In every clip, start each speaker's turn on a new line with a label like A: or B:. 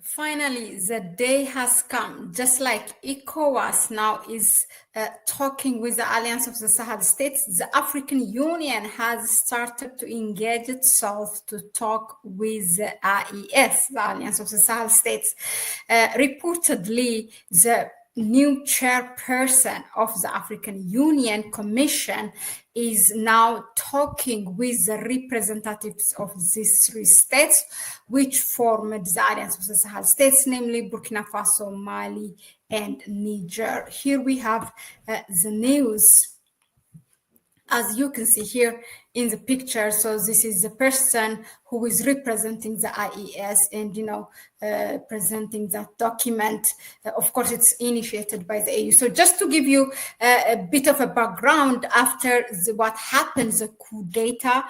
A: Finally, the day has come, just like ECOWAS now is talking with the Alliance of the Sahel States, the African Union has started to engage itself to talk with the AES, the Alliance of the Sahel States. Reportedly, the new chairperson of the African Union Commission is now talking with the representatives of these three states, which formed the Alliance of the Sahel States, namely Burkina Faso, Mali, and Niger. Here we have the news. As you can see here in the picture, so this is the person who is representing the IES and, presenting that document. Of course, it's initiated by the AU. So just to give you a bit of a background, after what happened, the coup d'etat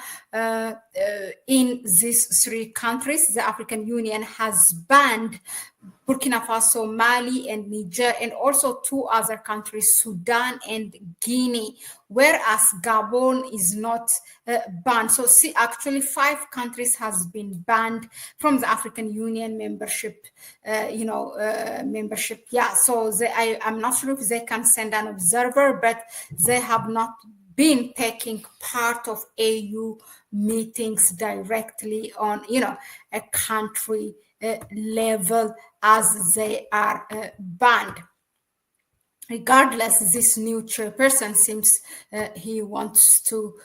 A: in these three countries, the African Union has banned Burkina Faso, Mali, and Niger, and also two other countries, Sudan and Guinea, whereas Gabon is not banned. So see, actually 5 countries has been banned from the African Union membership, membership. Yeah, so I'm not sure if they can send an observer, but they have not been taking part of AU meetings directly on, a country level as they are banned. Regardless, this new chairperson seems he wants to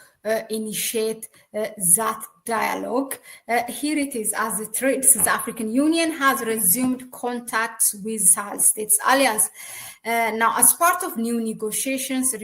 A: initiate that dialogue. Here it is, as it reads, the African Union has resumed contacts with Sahel States Alliance. Now, as part of new negotiations,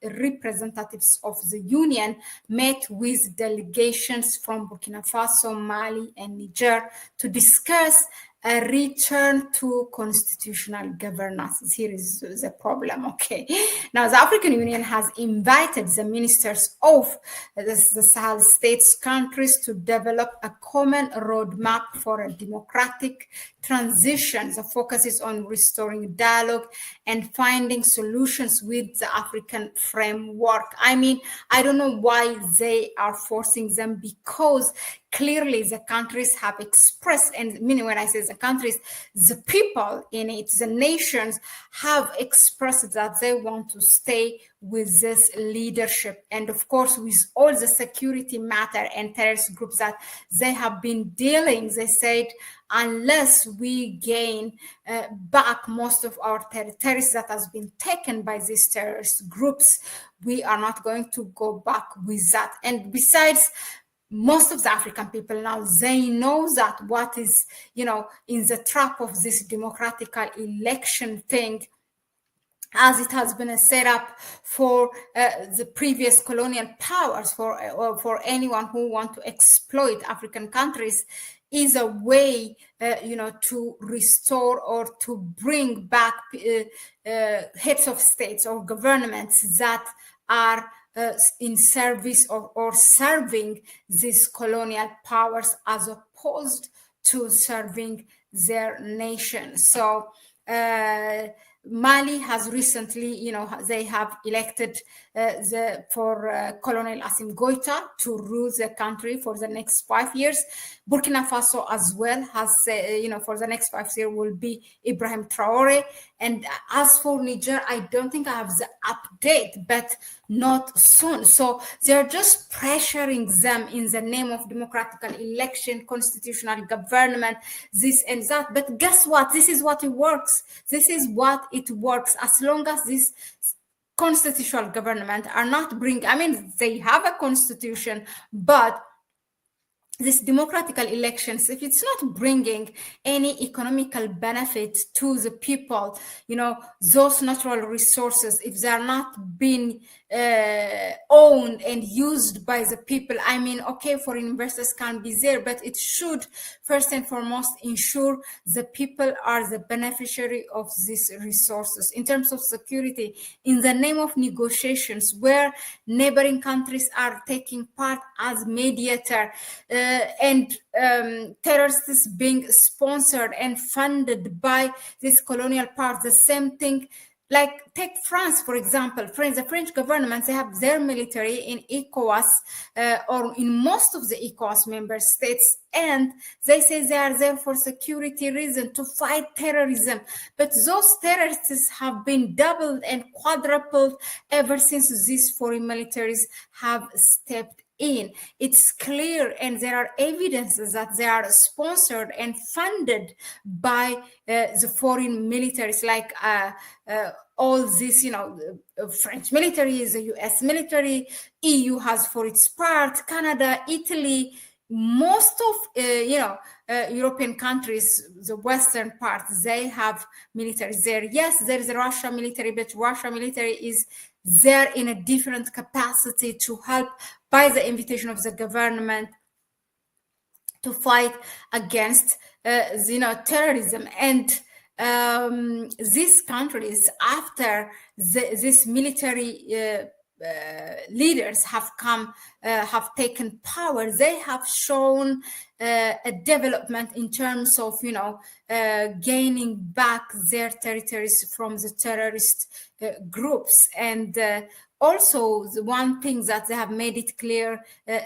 A: representatives of the Union met with delegations from Burkina Faso, Mali, and Niger to discuss a return to constitutional governance. Here is the problem, okay? Now, the African Union has invited the ministers of the Sahel States countries to develop a common roadmap for a democratic transition that focuses on restoring dialogue and finding solutions with the African framework. I mean, I don't know why they are forcing them, because clearly the countries have expressed, and meaning when I say the countries, the people in it, the nations have expressed that they want to stay with this leadership. And of course, with all the security matter and terrorist groups that they have been dealing, they said, unless we gain back most of our territories that has been taken by these terrorist groups, we are not going to go back with that. And besides, most of the African people now, they know that what is, in the trap of this democratic election thing, as it has been a setup for the previous colonial powers, for anyone who want to exploit African countries, is a way, to restore or to bring back heads of states or governments that are in service or serving these colonial powers, as opposed to serving their nation. So Mali has recently, they have elected Colonel Assimi Goïta to rule the country for the next 5 years. Burkina Faso as well has, for the next 5 years will be Ibrahim Traoré. And as for Niger, I don't think I have the update, but not soon. So they're just pressuring them in the name of democratic election, constitutional government, this and that. But guess what? This is what it works. This is what it works. As long as this constitutional government are not they have a constitution, but these democratic elections, if it's not bringing any economical benefit to the people, those natural resources, if they're not being owned and used by the people, okay, foreign investors can be there, but it should first and foremost ensure the people are the beneficiary of these resources. In terms of security, in the name of negotiations where neighboring countries are taking part as mediator, and terrorists being sponsored and funded by this colonial part, the same thing like take France, for example. The French government, they have their military in ECOWAS or in most of the ECOWAS member states, and they say they are there for security reasons to fight terrorism. But those terrorists have been doubled and quadrupled ever since these foreign militaries have stepped in. It's clear, and there are evidences that they are sponsored and funded by the foreign militaries, like all this, French military, the US military, EU has for its part, Canada, Italy, most of European countries, the western part, they have military there. Yes, there is a Russia military, but Russia military is there in a different capacity to help by the invitation of the government to fight against terrorism. And these countries, after this military leaders have taken power, they have shown a development in terms of gaining back their territories from the terrorist groups. And also, the one thing that they have made it clear,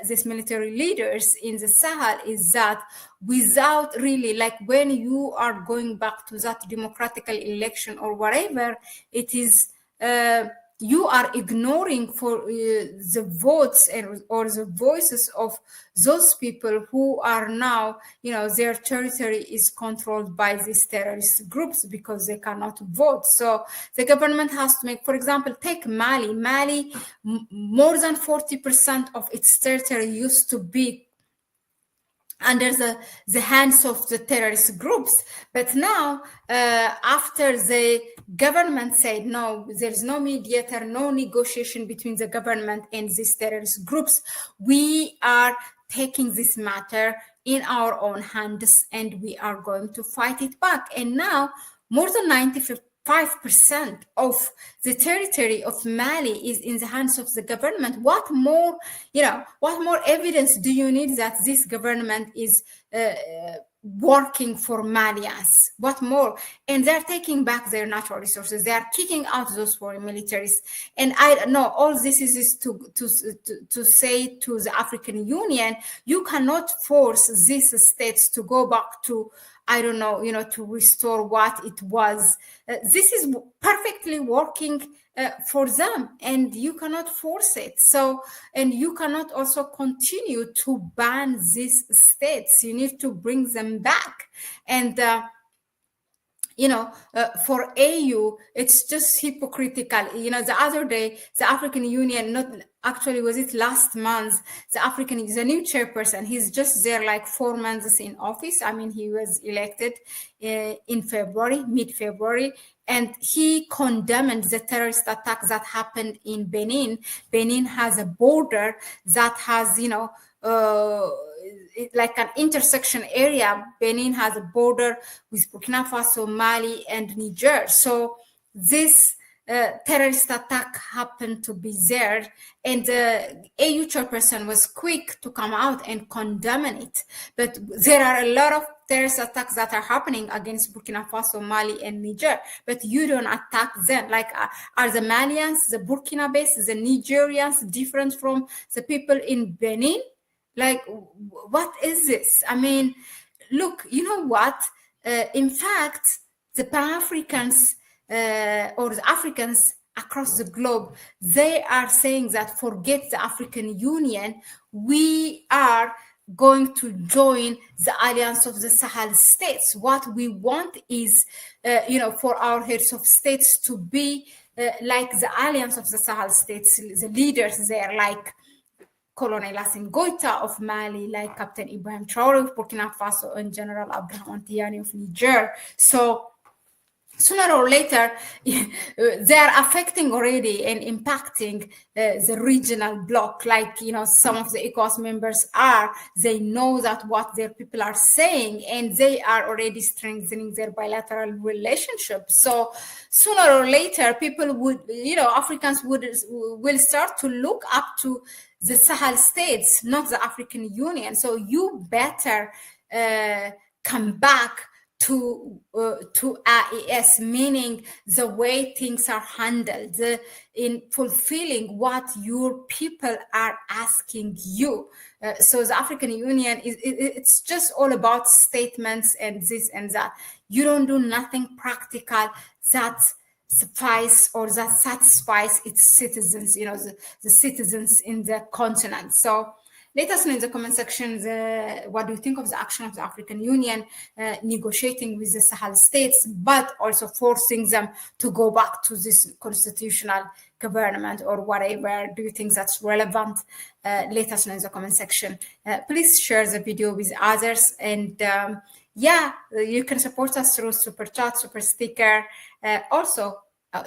A: these military leaders in the Sahel, is that without really, like when you are going back to that democratical election or whatever, it is you are ignoring for the votes or the voices of those people who are now, their territory is controlled by these terrorist groups because they cannot vote. So the government has to make, for example, take Mali. Mali, more than 40% of its territory used to be under the hands of the terrorist groups. But now, after the government said, no, there's no mediator, no negotiation between the government and these terrorist groups, we are taking this matter in our own hands and we are going to fight it back. And now, more than 95% of the territory of Mali is in the hands of the government. What more evidence do you need that this government is working for Malians? What more? And they're taking back their natural resources. They are kicking out those foreign militaries. And I know all this is to say to the African Union, you cannot force these states to go back to, to restore what it was. This is perfectly working for them, and you cannot force it. So, and you cannot also continue to ban these states. You need to bring them back. And for AU, it's just hypocritical. The other day, the African Union, was it last month, the new chairperson, he's just there like 4 months in office. I mean, he was elected in mid-February, and he condemned the terrorist attack that happened in Benin. Benin has a border that has, like an intersection area. Benin has a border with Burkina Faso, Mali, and Niger. So this terrorist attack happened to be there, and the AU chairperson was quick to come out and condemn it. But there are a lot of terrorist attacks that are happening against Burkina Faso, Mali, and Niger, but you don't attack them. Like, are the Malians, the Burkinabes, the Nigerians different from the people in Benin? Like, what is this? I mean, look, you know what? In fact, the Pan-Africans or the Africans across the globe, they are saying that forget the African Union, we are going to join the alliance of the Sahel states. What we want is, for our heads of states to be like the alliance of the Sahel states, the leaders there, like Colonel Assimi Goïta of Mali, like Captain Ibrahim Traoré of Burkina Faso, and General Abdurrahman Tiani of Niger. So sooner or later, they are affecting already and impacting the regional bloc. Like, some of the ECOWAS members they know that what their people are saying, and they are already strengthening their bilateral relationship. So sooner or later, people would, Africans will start to look up to the Sahel states, not the African Union. So you better come back to AES, meaning the way things are handled in fulfilling what your people are asking you. So the African Union, it's just all about statements and this and that. You don't do nothing practical that suffice or that satisfies its citizens, the citizens in the continent. So let us know in the comment section what do you think of the action of the African Union negotiating with the Sahel states, but also forcing them to go back to this constitutional government or whatever. Do you think that's relevant? Let us know in the comment section. Please share the video with others. And you can support us through Super Chat, Super Sticker, also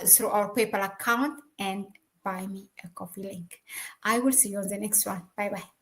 A: through our PayPal account and buy me a coffee link. I will see you on the next one. Bye-bye.